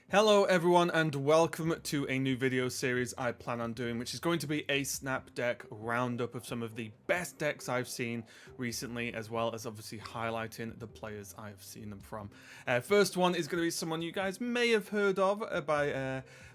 Hello everyone and welcome to a new video series I plan on doing, which is going to be a snap deck roundup of some of the best decks I've seen recently, as well as obviously highlighting the players I've seen them from. First one is going to be someone you guys may have heard of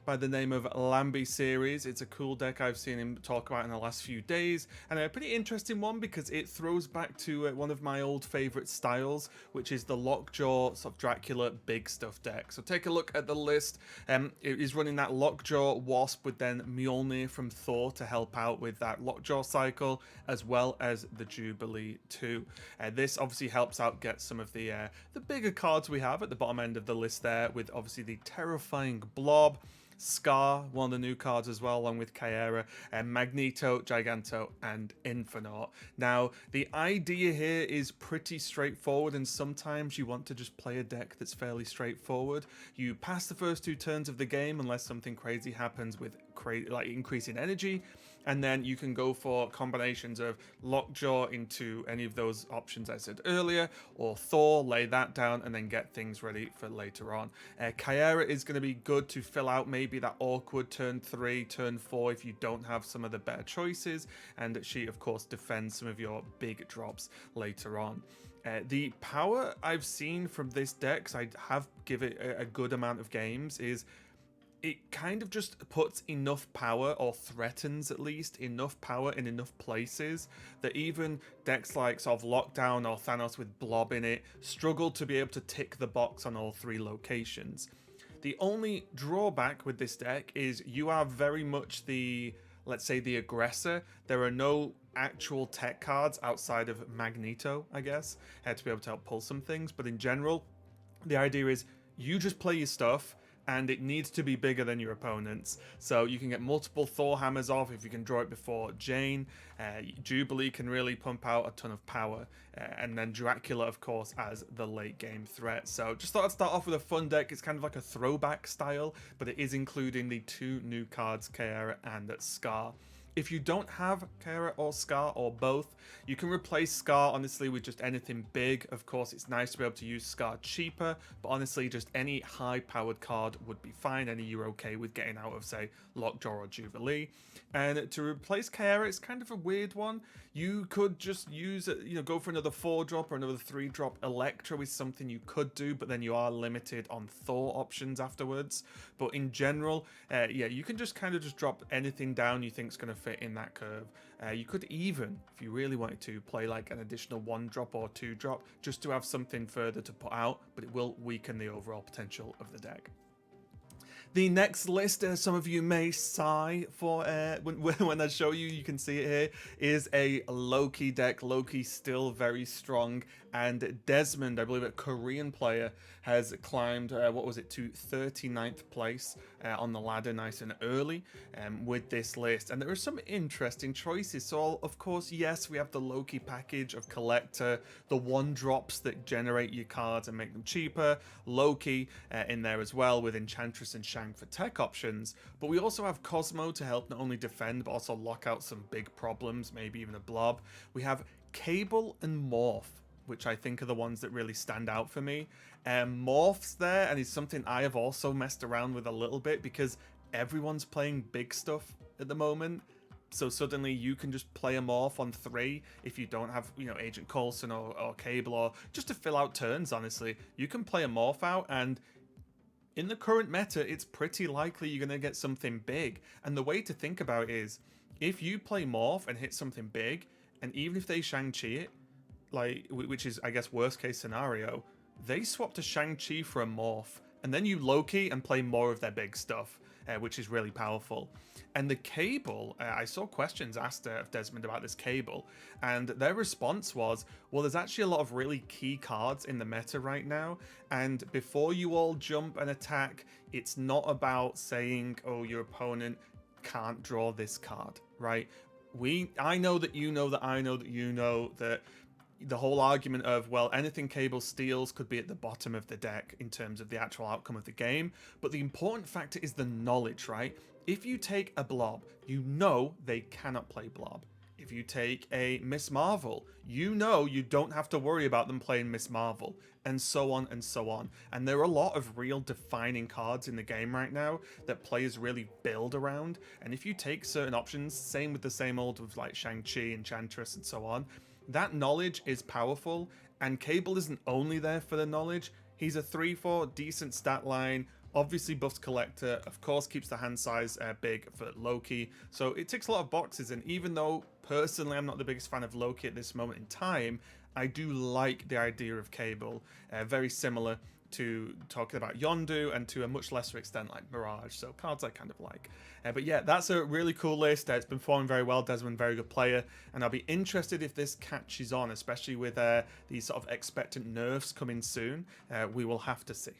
by the name of Lamby Series. It's a cool deck I've seen him talk about in the last few days, and a pretty interesting one because it throws back to one of my old favorite styles, which is the Lockjaw sort of Dracula big stuff deck. So take a look at the list. It is running that Lockjaw Wasp with then Mjolnir from Thor to help out with that Lockjaw cycle, as well as the Jubilee too. This obviously helps out get some of the bigger cards we have at the bottom end of the list there, with obviously the terrifying Blob, Scar, one of the new cards as well, along with Kyera, Magneto, Giganto, and Infernaut. Now, the idea here is pretty straightforward, and sometimes you want to just play a deck that's fairly straightforward. You pass the first two turns of the game unless something crazy happens with like increasing energy, and then you can go for combinations of Lockjaw into any of those options I said earlier, or Thor, lay that down, and then get things ready for later on. Kyera is going to be good to fill out maybe that awkward turn 3, turn 4 if you don't have some of the better choices, and she of course defends some of your big drops later on. The power I've seen from this deck, 'cause I have given it a good amount of games, is it kind of just puts enough power, or threatens at least enough power in enough places, that even decks like sort of Lockdown or Thanos with Blob in it struggle to be able to tick the box on all three locations. The only drawback with this deck is you are very much the, let's say, the aggressor. There are no actual tech cards outside of Magneto, I guess, to be able to help pull some things, but in general, the idea is you just play your stuff, and it needs to be bigger than your opponents. So you can get multiple Thor hammers off if you can draw it before Jane. Jubilee can really pump out a ton of power. And then Dracula, of course, as the late game threat. So just thought I'd start off with a fun deck. It's kind of like a throwback style, but it is including the two new cards, Kyera and Scar. If you don't have Kyera or Scar, or both, you can replace Scar, honestly, with just anything big. Of course, it's nice to be able to use Scar cheaper, but honestly, just any high-powered card would be fine. Any you're okay with getting out of, say, Lockjaw or Jubilee. And to replace Kyera, it's kind of a weird one. You could just use, go for another 4-drop or another 3-drop. Electra is something you could do, but then you are limited on Thor options afterwards. But in general, yeah, you can just kind of just drop anything down you think is going to fit in that curve. You could even, if you really wanted to, play like an additional 1-drop or 2-drop just to have something further to put out, but it will weaken the overall potential of the deck. The next list, some of you may sigh for when I show you, you can see it here, is a Loki deck. Loki still very strong, and Desmond, I believe a Korean player, has climbed, what was it, to 39th place on the ladder nice and early with this list. And there are some interesting choices. So, of course, yes, we have the Loki package of Collector, the 1-drops that generate your cards and make them cheaper, Loki in there as well with Enchantress and Shang for tech options, but we also have Cosmo to help not only defend but also lock out some big problems, maybe even a Blob. We have Cable and Morph, which I think are the ones that really stand out for me. Morph's there, and is something I have also messed around with a little bit because everyone's playing big stuff at the moment. So suddenly you can just play a Morph on 3 if you don't have, Agent Coulson or Cable, or just to fill out turns, honestly. You can play a Morph out, and in the current meta, it's pretty likely you're going to get something big. And the way to think about it is, if you play Morph and hit something big, and even if they Shang-Chi it, like, which is, I guess, worst case scenario, they swap to Shang-Chi for a Morph, and then you Loki and play more of their big stuff, which is really powerful. And the Cable, I saw questions asked of Desmond about this Cable, and their response was, well, there's actually a lot of really key cards in the meta right now, and before you all jump and attack, it's not about saying, oh, your opponent can't draw this card, right? I know that you know that I know that you know that the whole argument of, well, anything Cable steals could be at the bottom of the deck in terms of the actual outcome of the game, but the important factor is the knowledge, right? If you take a Blob, you know they cannot play Blob. If you take a Miss Marvel, you know you don't have to worry about them playing Miss Marvel, and so on and so on. And there are a lot of real defining cards in the game right now that players really build around. And if you take certain options, same with the same old with like Shang-Chi, Enchantress, and so on, that knowledge is powerful. And Cable isn't only there for the knowledge. He's a 3/4, decent stat line, obviously buffs collector, of course keeps the hand size big for Loki, so it ticks a lot of boxes. And even though personally I'm not the biggest fan of Loki at this moment in time, I do like the idea of Cable, very similar to talking about Yondu and to a much lesser extent like Mirage, so cards I kind of like. But yeah, that's a really cool list. It's been performing very well. Desmond, very good player, and I'll be interested if this catches on, especially with these sort of expectant nerfs coming soon. We will have to see.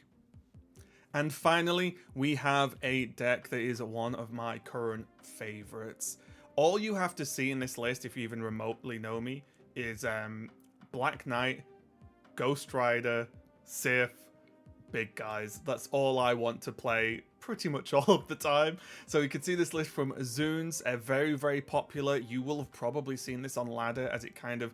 And finally, we have a deck that is one of my current favorites. All you have to see in this list, if you even remotely know me, is Black Knight, Ghost Rider, Sith, big guys. That's all I want to play pretty much all of the time. So you can see this list from Zunes, very, very popular. You will have probably seen this on ladder as it kind of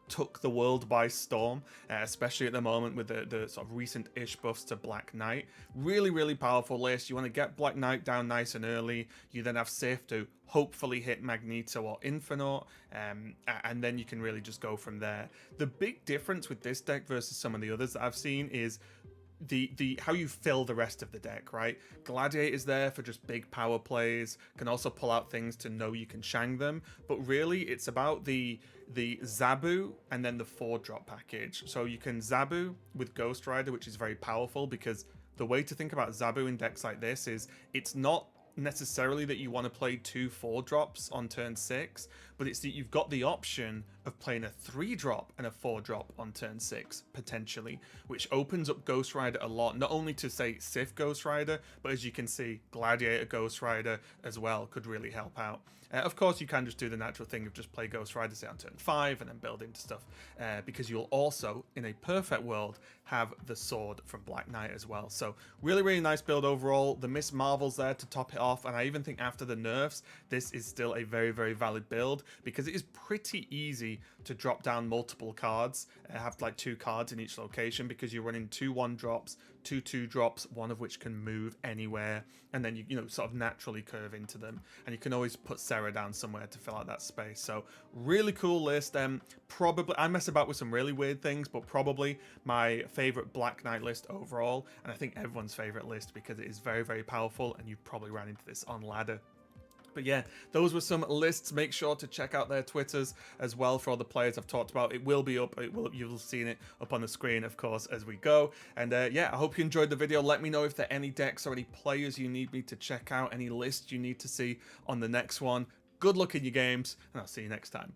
took the world by storm, especially at the moment with the sort of recent-ish buffs to Black Knight. Really, really powerful list. You want to get Black Knight down nice and early. You then have Sif to hopefully hit Magneto or Infinite, and then you can really just go from there. The big difference with this deck versus some of the others that I've seen is the how you fill the rest of the deck, right? Gladiator's there for just big power plays, can also pull out things to know you can shang them, but really it's about the Zabu and then the 4-drop package. So you can Zabu with Ghost Rider, which is very powerful, because the way to think about Zabu in decks like this is it's not necessarily that you want to play 2 4-drops on turn 6, but it's that you've got the option of playing a 3-drop and a 4-drop on turn 6 potentially, which opens up Ghost Rider a lot, not only to say Sith Ghost Rider, but as you can see Gladiator Ghost Rider as well could really help out. Of course you can just do the natural thing of just play Ghost Rider say on turn 5 and then build into stuff, because you'll also in a perfect world have the sword from Black Knight as well. So really, really nice build overall. The Miss Marvel's there to top it off, and I even think after the nerfs this is still a very, very valid build, because it is pretty easy to drop down multiple cards, have like 2 cards in each location, because you're running 2 1-drops, 2 2-drops, one of which can move anywhere, and then you know sort of naturally curve into them, and you can always put Sarah down somewhere to fill out that space. So really cool list. Probably I mess about with some really weird things, but probably my favorite Black Knight list overall, and I think everyone's favorite list, because it is very, very powerful, and you probably ran into this on ladder. But yeah, those were some lists. Make sure to check out their Twitters as well for all the players I've talked about. It will be up. You'll have seen it up on the screen, of course, as we go. And yeah, I hope you enjoyed the video. Let me know if there are any decks or any players you need me to check out, any lists you need to see on the next one. Good luck in your games, and I'll see you next time.